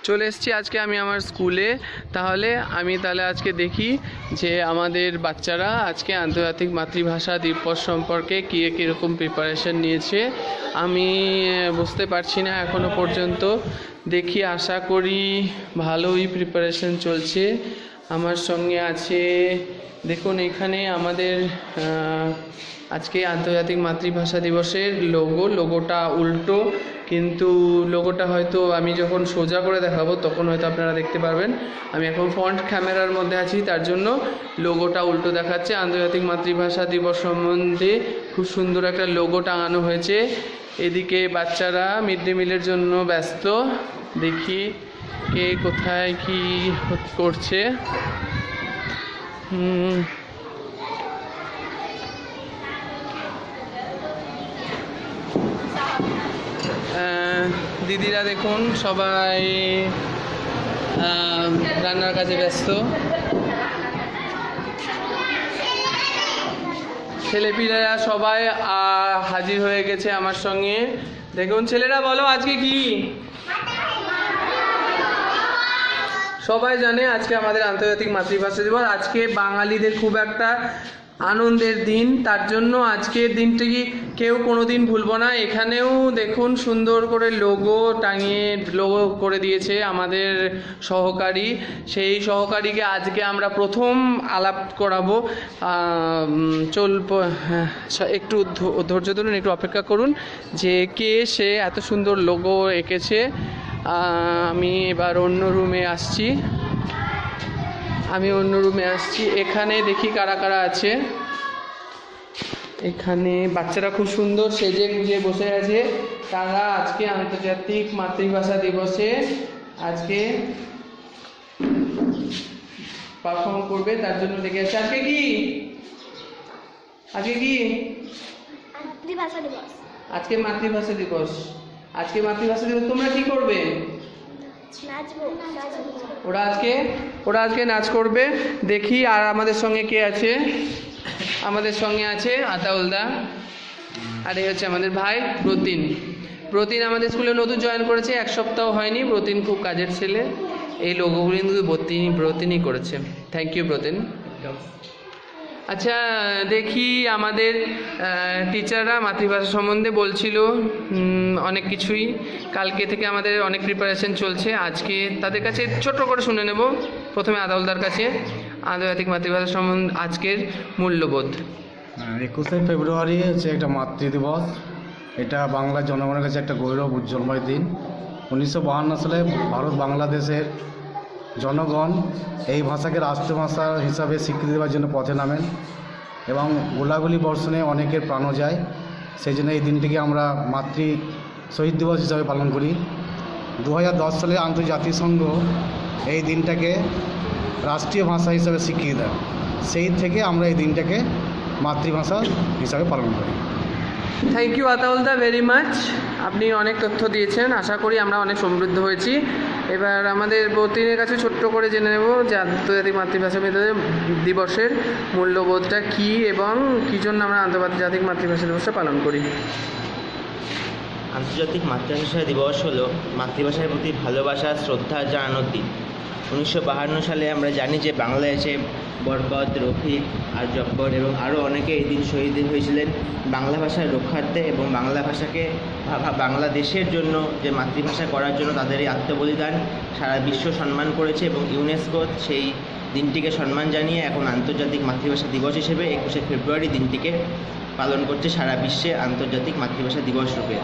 চলে এসেছি আজকে আমি আমার স্কুলে। তাহলে আজকে দেখি যে আমাদের বাচ্চারা আজকে আন্তর্জাতিক মাতৃভাষা দিবস সম্পর্কে কীরকম প্রিপারেশন নিয়েছে। আমি বুঝতে পারছি না এখনো পর্যন্ত। দেখি, আশা করি ভালোই প্রিপারেশন চলছে। আমার সঙ্গে আছে, দেখুন এখানে আমাদের আজকে আন্তর্জাতিক মাতৃভাষা দিবসের লোগোটা উল্টো, কিন্তু লোগোটা হয়তো আমি যখন সোজা করে দেখাবো তখন হয়তো আপনারা দেখতে পারবেন। আমি এখন ফ্রন্ট ক্যামেরার মধ্যে আছি, তার জন্য লোগোটা উল্টো দেখাচ্ছে। আন্তর্জাতিক মাতৃভাষা দিবস সম্বন্ধে খুব সুন্দর একটা লোগো টাঙানো হয়েছে। এদিকে বাচ্চারা মিড ডে মিলের জন্য ব্যস্ত। দেখি কে কোথায় কি করছে। দিদিরা দেখুন সবাই রান্নার কাজে ব্যস্ত। ছেলেপিলেরা সবাই হাজির হয়ে গেছে আমার সঙ্গে। দেখুন ছেলেরা বলো আজকে কি? সবাই জানে আজকে আমাদের আন্তর্জাতিক মাতৃভাষা দিবস। আজকে বাঙালিদের খুব একটা আনন্দের দিন, তার জন্য আজকের দিনটি কেউ কোনো দিন ভুলবো না। এখানেও দেখুন সুন্দর করে লোগো করে দিয়েছে আমাদের সহকারী। সেই সহকারীকে আজকে আমরা প্রথম আলাপ করাবো। একটু ধৈর্য ধরুন, একটু অপেক্ষা করুন যে কে সে এত সুন্দর লোগো এঁকেছে। আমি এবার অন্য রুমে আসছি। এখানে দেখি কারা কারা আছে। এখানে বাচ্চারা খুব সুন্দর সেজে গুজে বসে আছে। তারা আজকে আন্তর্জাতিক মাতৃভাষা দিবসে আজকে পারফর্ম করবে, তার জন্য ডেকে আছে। আজকে কি মাতৃভাষা দিবস। আজকে মাতৃভাষা দিবস। তোমরা কি করবে? ওরা আজকে নাচ করবে। দেখি আর আমাদের সঙ্গে কে আছে। আমাদের সঙ্গে আছে আতাউলদা, আর এই হচ্ছে আমাদের ভাই ব্রতিন আমাদের স্কুলে নতুন জয়েন করেছে, 1 সপ্তাহ হয়নি। ব্রতিন খুব কাজের ছেলে। এই লোগোগুলি কিন্তু ব্রতিনই করেছে। Thank you Bratin. আচ্ছা, দেখি আমাদের টিচাররা মাতৃভাষা সম্বন্ধে বলছিল অনেক কিছুই। কালকে থেকে আমাদের অনেক প্রিপারেশন চলছে। আজকে তাদের কাছে ছোট্ট করে শুনে নেব। প্রথমে আদাউলদার কাছে আন্তর্জাতিক মাতৃভাষা সম্বন্ধে আজকের মূল্যবোধ। 21শে ফেব্রুয়ারি হচ্ছে একটা মাতৃদিবস। এটা বাংলার জনগণের কাছে একটা গৌরব উজ্জ্বলময় দিন। 1952 সালে ভারত বাংলাদেশের জনগণ এই ভাষাকে রাষ্ট্রভাষা হিসাবে স্বীকৃতি দেওয়ার জন্য পথে নামেন এবং গোলাগুলি বর্ষণে অনেকের প্রাণও যায়। সেই জন্য এই দিনটিকে আমরা মাতৃ শহীদ দিবস হিসাবে পালন করি। 2010 সালে আন্তর্জাতিক সংঘ এই দিনটাকে রাষ্ট্রীয় ভাষা হিসাবে স্বীকৃতি দেয়। সেই থেকে আমরা এই দিনটাকে মাতৃভাষা হিসাবে পালন করি। থ্যাংক ইউ আতাউলদা ভেরি মাচ। আপনি অনেক তথ্য দিয়েছেন। আশা করি আমরা অনেক সমৃদ্ধ হয়েছি। এবার আমাদের ব্রতিনের কাছে ছোট্ট করে জেনে নেব যে আন্তর্জাতিক মাতৃভাষা দিবসের মূল্যবোধটা কী এবং কী জন্য আমরা আন্তর্জাতিক মাতৃভাষা দিবসটা পালন করি। আন্তর্জাতিক মাতৃভাষা দিবস হলো মাতৃভাষার প্রতি ভালোবাসা, শ্রদ্ধা জানানোর দিন। 1952 সালে আমরা জানি যে বাংলাদেশে বরকত, রফিক আর জব্বর এবং আরও অনেকে এই দিন শহীদ হয়েছিলেন বাংলা ভাষার রক্ষার্থে এবং বাংলা ভাষাকে বাংলাদেশের জন্য যে মাতৃভাষা করার জন্য তাদের এই আত্মবলিদান সারা বিশ্ব সম্মান করেছে এবং ইউনেস্কো সেই দিনটিকে সম্মান জানিয়ে এখন আন্তর্জাতিক মাতৃভাষা দিবস হিসেবে 21শে ফেব্রুয়ারি দিনটিকে পালন করছে সারা বিশ্বে আন্তর্জাতিক মাতৃভাষা দিবস রূপে।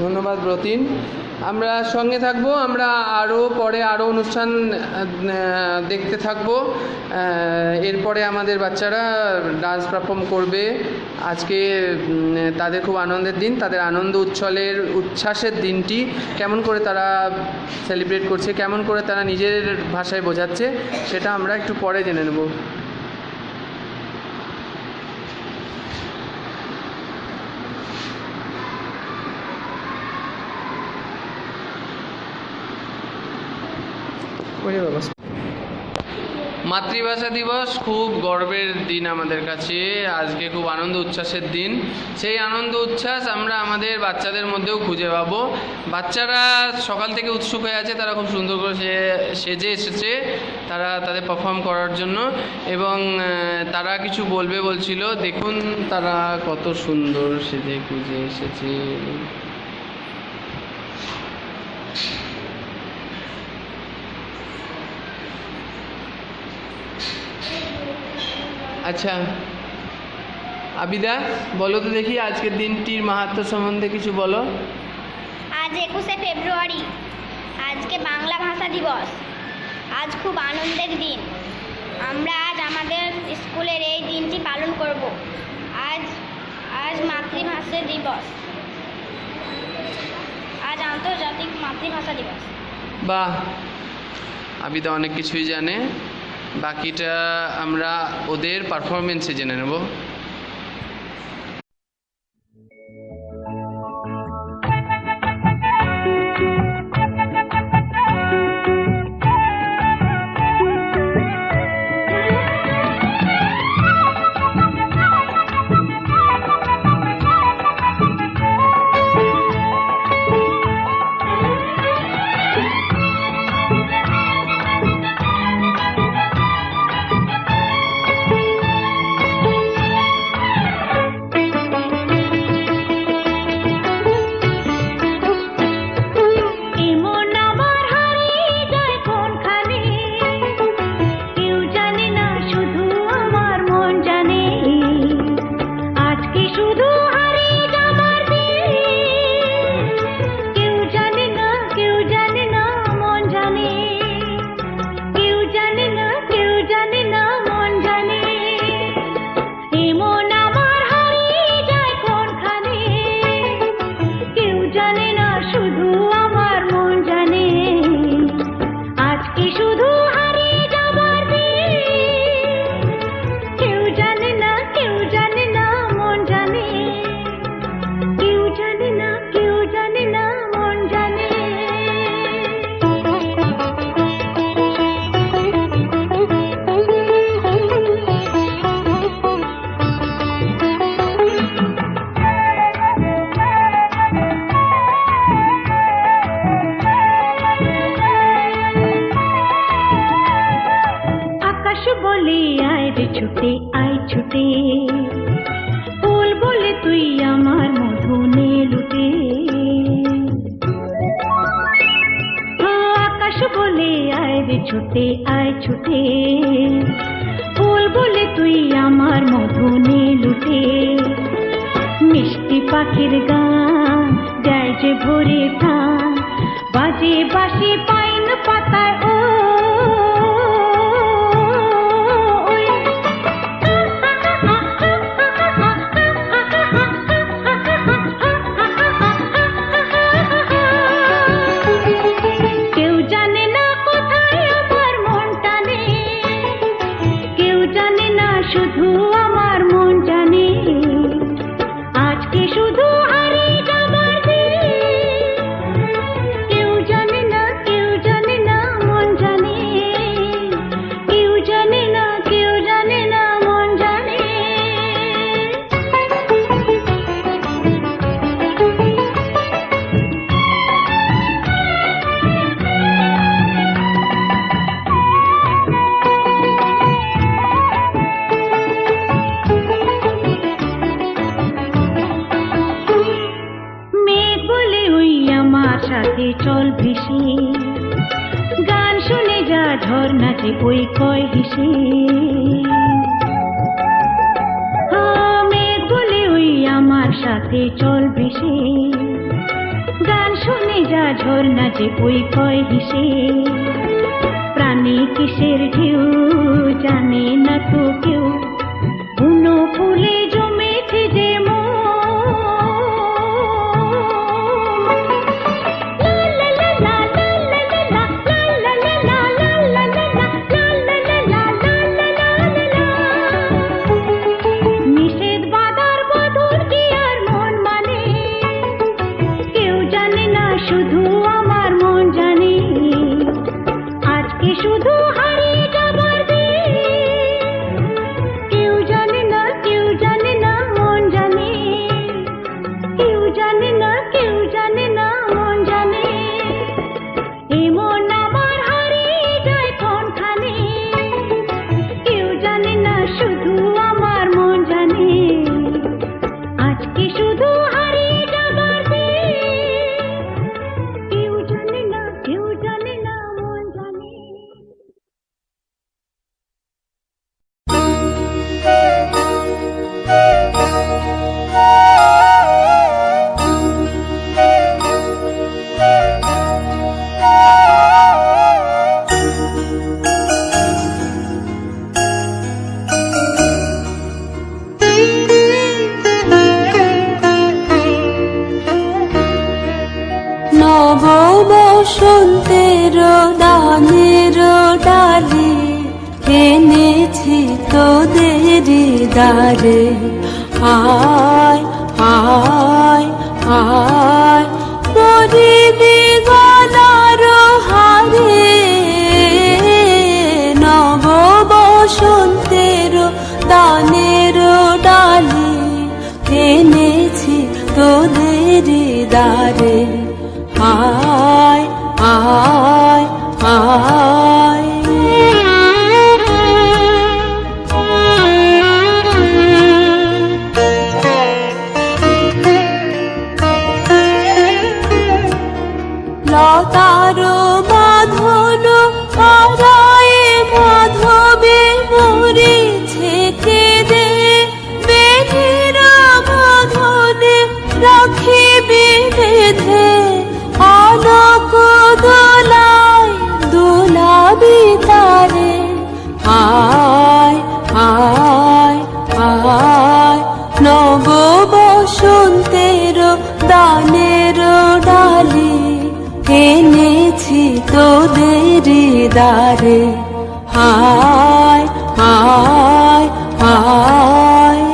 ধন্যবাদ ব্রতিন। আমরা সঙ্গে থাকবো। আমরা পরে আরও অনুষ্ঠান দেখতে থাকবো। এরপরে আমাদের বাচ্চারা ডান্স পারফর্ম করবে। আজকে তাদের খুব আনন্দের দিন। তাদের আনন্দ উচ্ছ্বাসের দিনটি কেমন করে তারা সেলিব্রেট করছে, কেমন করে তারা নিজের ভাষায় বোঝাচ্ছে, সেটা আমরা একটু পরে জেনে নেব। মাতৃভাষা দিবস খুব গর্বের দিন আমাদের কাছে। আজকে খুব আনন্দ উচ্ছ্বাসের দিন। সেই আনন্দ উচ্ছ্বাস আমরা আমাদের বাচ্চাদের মধ্যেও খুঁজে পাবো। বাচ্চারা সকাল থেকে উৎসুক হয়ে আছে, তারা খুব সুন্দর করে সেজে এসেছে তারা তাদের পারফর্ম করার জন্য, এবং তারা কিছু বলবে বলছিল। দেখুন তারা কত সুন্দর সেজে গুজে এসেছে। আচ্ছা আবিদা, বলো তো দেখি আজকের দিনটির মাহাত্ম্য সম্বন্ধে কিছু বলো। আজ 21শে ফেব্রুয়ারি, আজকে বাংলা ভাষা দিবস। আজ খুব আনন্দের দিন। আমরা আজ আমাদের স্কুলের এই দিনটি পালন করব। আজ আজ মাতৃভাষা দিবস, আজ আন্তর্জাতিক মাতৃভাষা দিবস। বাহ, আবিদা অনেক কিছুই জানে। বাকিটা আমরা ওদের পারফরমেন্সে জেনে নেব। ছুটে আয় ছুটে, ফুল বলে তুই আমার মধু নে লুটে। আকাশ বলে আয় রে ছুটে আয় ছুটে, ফুল বলে তুই আমার মধু নে লুটে। মিষ্টি পাখির গান যায় যে ভোরে ধান, বাজে বাঁশি পাইন পাতায় ও শুধু আমার মন জানে, আজকে শুধু হারিয়ে যাবার দিন। কেউ জানে না, কেউ জানে না, মন জানে। কেউ জানে না, কেউ জানে না, মন জানে। সাথে চল ভেসে, গান শুনে যা ঝর্ণাতে ওই কয় হেসে। মেঘ বলে ওই আমার সাথে চল ভেসে, গান শুনে যা ঝর্ণাতে ওই কয় হেসে। প্রাণী কিসের ঢেউ জানে না তো কেউ, বুনো ফুলে জমেছে যে শুধু আমার মন জানে, আজকে শুধু হারিয়ে যাবার দিন। বসন্তের দানের ডালি এনেছি তোদের দ্বারে। আয় আয় আয় পরিবি গলার হারে, নব বসন্তের দানের ডালি এনেছি তোদের দ্বারে। আয় আয় আয় লতার বাঁধন পাড়ায় মাধবে মরিছে কেঁদে, বেধির বাঁধনে রাখিবি বেঁধে, আলোক দোলায় দোলাবি তারে। আয় আয় আয় নব বসন্তের দানের ডালি এনেছি তোদের দ্বারে। আয় আয় আয়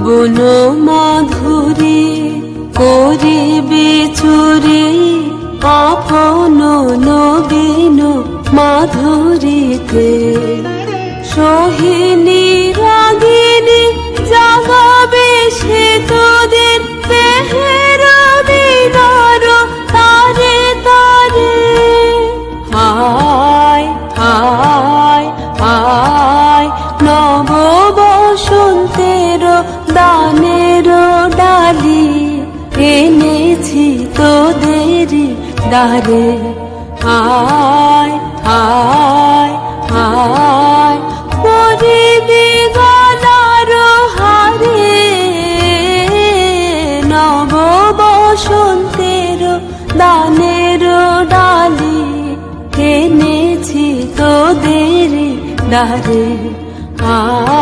বন মাধুরী করিবে চুরি, আপন নবীন মাধুরীতে। সোহিনী রাগিনী জাগাবে সে তোদের পেহের দিদার তারে তারে। আয় আয় আয় নব বসন্তের দানের ডালি এনেছি তোদের দ্বারে। আয় আয় আয় পরিবি গলার হারে, নব বসন্তের দানের ডালি এনেছি তোদের দ্বারে। আয়